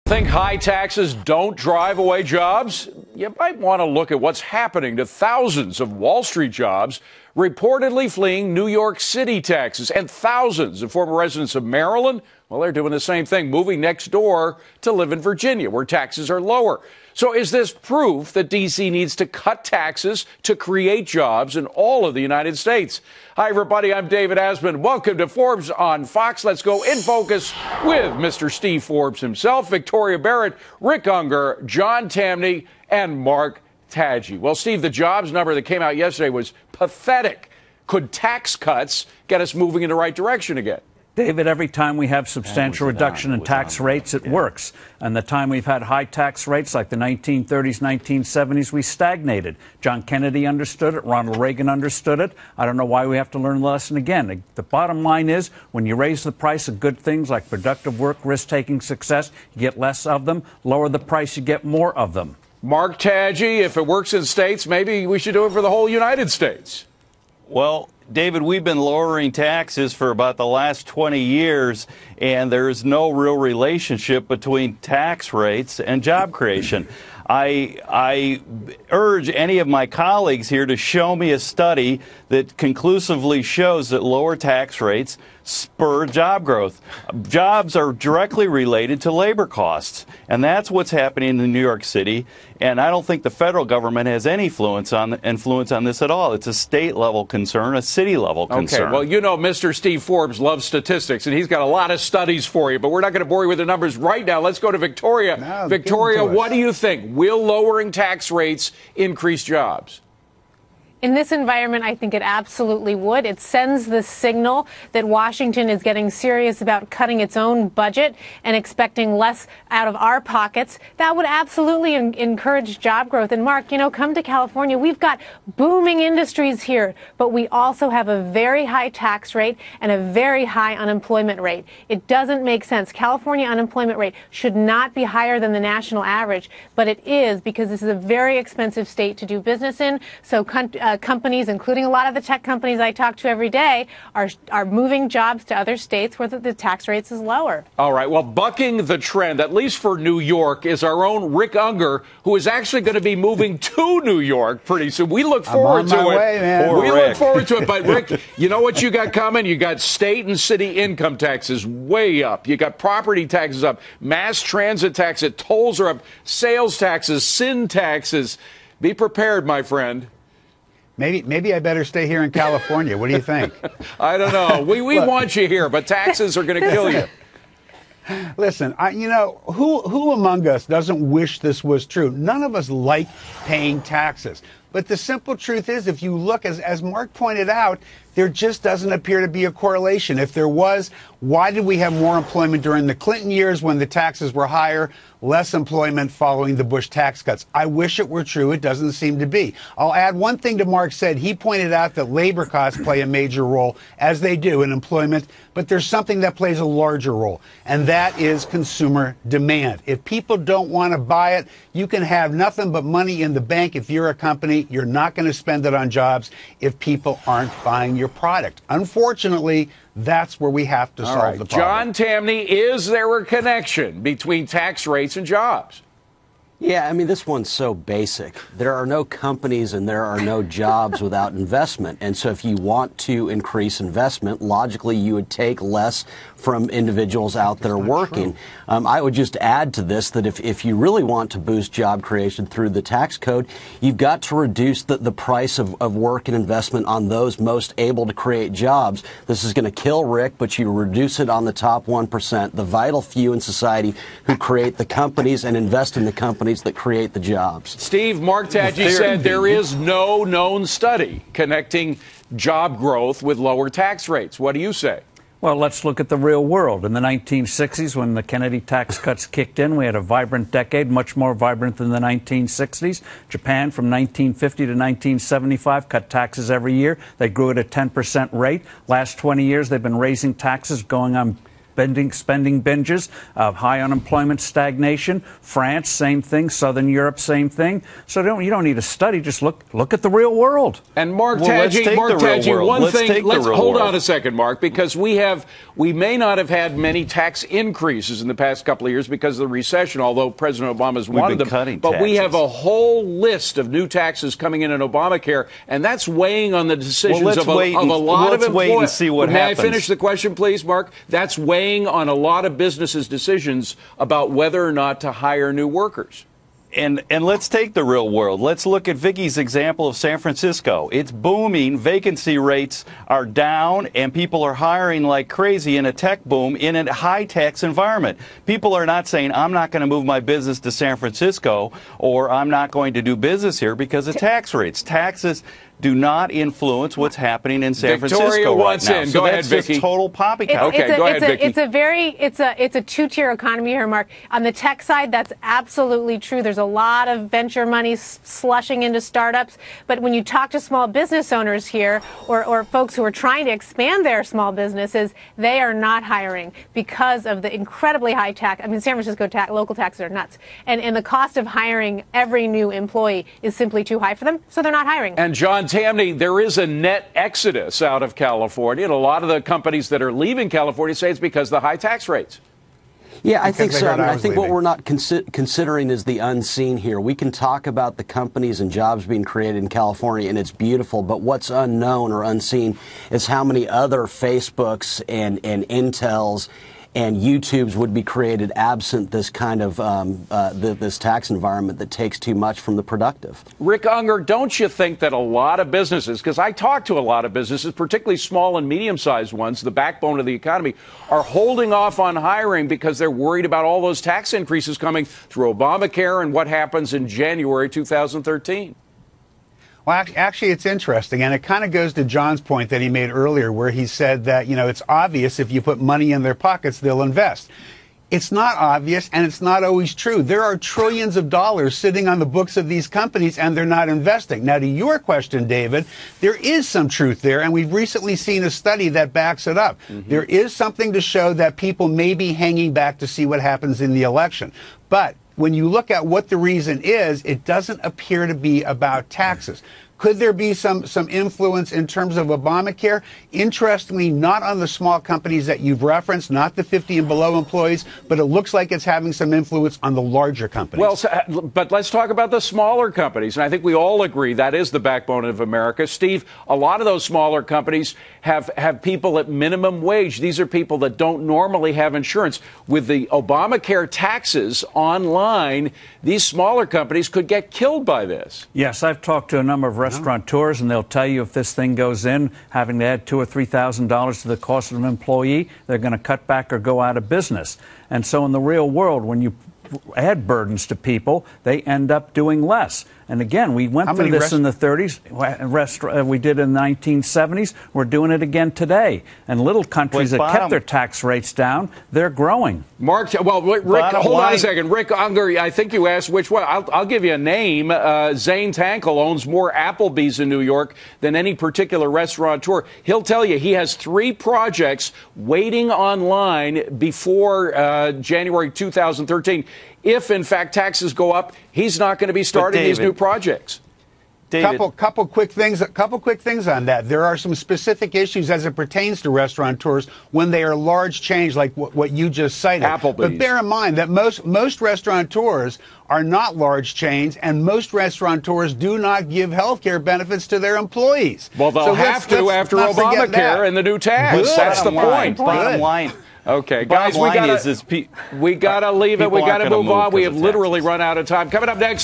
Think high taxes don't drive away jobs? You might want to look at what's happening to thousands of Wall Street jobs reportedly fleeing New York City taxes, and thousands of former residents of Maryland, well, they're doing the same thing, moving next door to live in Virginia, where taxes are lower. So is this proof that D.C. needs to cut taxes to create jobs in all of the United States? Hi, everybody. I'm David Asman. Welcome to Forbes on Fox. Let's go in focus with Mr. Steve Forbes himself, Victoria Barrett, Rick Unger, John Tamny, and Mark Tatge. Well, Steve, the jobs number that came out yesterday was pathetic. Could tax cuts get us moving in the right direction again? David, every time we have substantial reduction in tax rates, it works. And the time we've had high tax rates, like the 1930s, 1970s, we stagnated. John Kennedy understood it. Ronald Reagan understood it. I don't know why we have to learn the lesson again. The bottom line is, when you raise the price of good things like productive work, risk-taking success, you get less of them. Lower the price, you get more of them. Mark Tatge, if it works in states, maybe we should do it for the whole United States. Well, David, we've been lowering taxes for about the last 20 years, and there is no real relationship between tax rates and job creation. I urge any of my colleagues here to show me a study that conclusively shows that lower tax rates spur job growth. Jobs are directly related to labor costs, and that's what's happening in New York City. And I don't think the federal government has any influence on this at all. It's a state-level concern, a city-level concern. Okay, well, you know Mr. Steve Forbes loves statistics, and he's got a lot of studies for you, but we're not going to bore you with the numbers right now. Let's go to Victoria. No, Victoria, what do you think? Will lowering tax rates increase jobs? In this environment, I think it absolutely would. It sends the signal that Washington is getting serious about cutting its own budget and expecting less out of our pockets. That would absolutely encourage job growth. And Mark, you know, come to California. We've got booming industries here, but we also have a very high tax rate and a very high unemployment rate. It doesn't make sense. California unemployment rate should not be higher than the national average, but it is, because this is a very expensive state to do business in. So companies, including a lot of the tech companies I talk to every day, are moving jobs to other states where the tax rates is lower. All right. Well, bucking the trend, at least for New York, is our own Rick Unger, who is actually going to be moving to New York pretty soon. We look forward to it. We look forward to it. But, Rick, you know what you got coming? You got state and city income taxes way up. You got property taxes up, mass transit taxes, tolls are up, sales taxes, sin taxes. Be prepared, my friend. Maybe I better stay here in California. What do you think? I don't know. We want you here, but taxes are going to kill you. Listen, who among us doesn't wish this was true? None of us like paying taxes. But the simple truth is, if you look, as Mark pointed out, there just doesn't appear to be a correlation. If there was, why did we have more employment during the Clinton years when the taxes were higher, less employment following the Bush tax cuts? I wish it were true. It doesn't seem to be. I'll add one thing to Mark said. He pointed out that labor costs play a major role, as they do in employment, but there's something that plays a larger role, and that is consumer demand. If people don't want to buy it, you can have nothing but money in the bank. If you're a company, you're not going to spend it on jobs if people aren't buying your product. Unfortunately, that's where we have to solve the problem. John Tamny, is there a connection between tax rates and jobs? Yeah, I mean, this one's so basic. There are no companies and there are no jobs without investment. And so if you want to increase investment, logically you would take less from individuals out there working. I would just add to this that if you really want to boost job creation through the tax code, you've got to reduce the price of work and investment on those most able to create jobs. This is going to kill Rick, but you reduce it on the top 1%, the vital few in society who create the companies and invest in the companies that create the jobs. Steve, Mark Tatge said there is no known study connecting job growth with lower tax rates. What do you say? Well, let's look at the real world. In the 1960s, when the Kennedy tax cuts kicked in, we had a vibrant decade, much more vibrant than the 1960s. Japan, from 1950 to 1975, cut taxes every year. They grew at a 10% rate. Last 20 years, they've been raising taxes, going on spending binges, high unemployment, stagnation. France, same thing. Southern Europe, same thing. So you don't need a study. Just look at the real world. And Mark Tatge, one thing. Let's hold on a second, Mark, because we may not have had many tax increases in the past couple of years because of the recession, although President Obama's wanted them. But we have a whole list of new taxes coming in Obamacare, and that's weighing on the decisions of a lot of employers. Let's wait and see what happens. May I finish the question, please, Mark? That's weighing on a lot of businesses' decisions about whether or not to hire new workers. And let's take the real world. Let's look at Vicky's example of San Francisco. It's booming. Vacancy rates are down, and people are hiring like crazy in a tech boom in a high-tax environment. People are not saying, I'm not going to move my business to San Francisco, or I'm not going to do business here because of tax rates. Taxes do not influence what's happening in San Francisco right now. So go ahead, Vicky. Just total poppycock. Okay, go ahead, Vicky. It's a two-tier economy here, Mark. On the tech side, that's absolutely true. There's a lot of venture money slushing into startups. But when you talk to small business owners here, or folks who are trying to expand their small businesses, they are not hiring because of the incredibly high tax. I mean, San Francisco local taxes are nuts, and the cost of hiring every new employee is simply too high for them, so they're not hiring. And John Tamny, there is a net exodus out of California, and a lot of the companies that are leaving California say it's because of the high tax rates. Yeah, I think so. I think what we're not considering is the unseen here. We can talk about the companies and jobs being created in California, and it's beautiful, but what's unknown or unseen is how many other Facebooks and Intels and YouTubes would be created absent this kind of this tax environment that takes too much from the productive. Rick Unger, don't you think that a lot of businesses, because I talk to a lot of businesses, particularly small and medium-sized ones, the backbone of the economy, are holding off on hiring because they're worried about all those tax increases coming through Obamacare and what happens in January 2013? Well, actually, it's interesting, and it kind of goes to John's point that he made earlier, where he said that, it's obvious if you put money in their pockets, they'll invest. It's not obvious, and it's not always true. There are trillions of dollars sitting on the books of these companies, and they're not investing. Now, to your question, David, there is some truth there, and we've recently seen a study that backs it up. Mm-hmm. There is something to show that people may be hanging back to see what happens in the election. But when you look at what the reason is, it doesn't appear to be about taxes. Could there be some influence in terms of Obamacare? Interestingly, not on the small companies that you've referenced, not the 50 and below employees, but it looks like it's having some influence on the larger companies. Well, but let's talk about the smaller companies. And I think we all agree that is the backbone of America. Steve, a lot of those smaller companies have people at minimum wage. These are people that don't normally have insurance. With the Obamacare taxes online, these smaller companies could get killed by this. Yes, I've talked to a number of restaurateurs, and they'll tell you if this thing goes in, having to add $2,000 or $3,000 to the cost of an employee, they're going to cut back or go out of business. And so in the real world, when you add burdens to people, they end up doing less. And again, we went through this in the 30s. We did in the 1970s. We're doing it again today. And little countries that kept their tax rates down, they're growing. Mark, well, Rick, hold on a second. Rick Unger, I think you asked which one. I'll give you a name. Zane Tankel owns more Applebee's in New York than any particular restaurateur. He'll tell you he has 3 projects waiting online before January 2013. If, in fact, taxes go up, he's not going to be starting these new projects. Couple quick things on that. There are some specific issues as it pertains to restaurateurs when they are large chains like what you just cited. Applebee's. But bear in mind that most restaurateurs are not large chains, and most restaurateurs do not give health care benefits to their employees. Well, they'll have to after Obamacare and the new tax. That's the point. Bottom line. Okay, guys, we gotta leave it. We gotta move on. We have literally run out of time. Coming up next.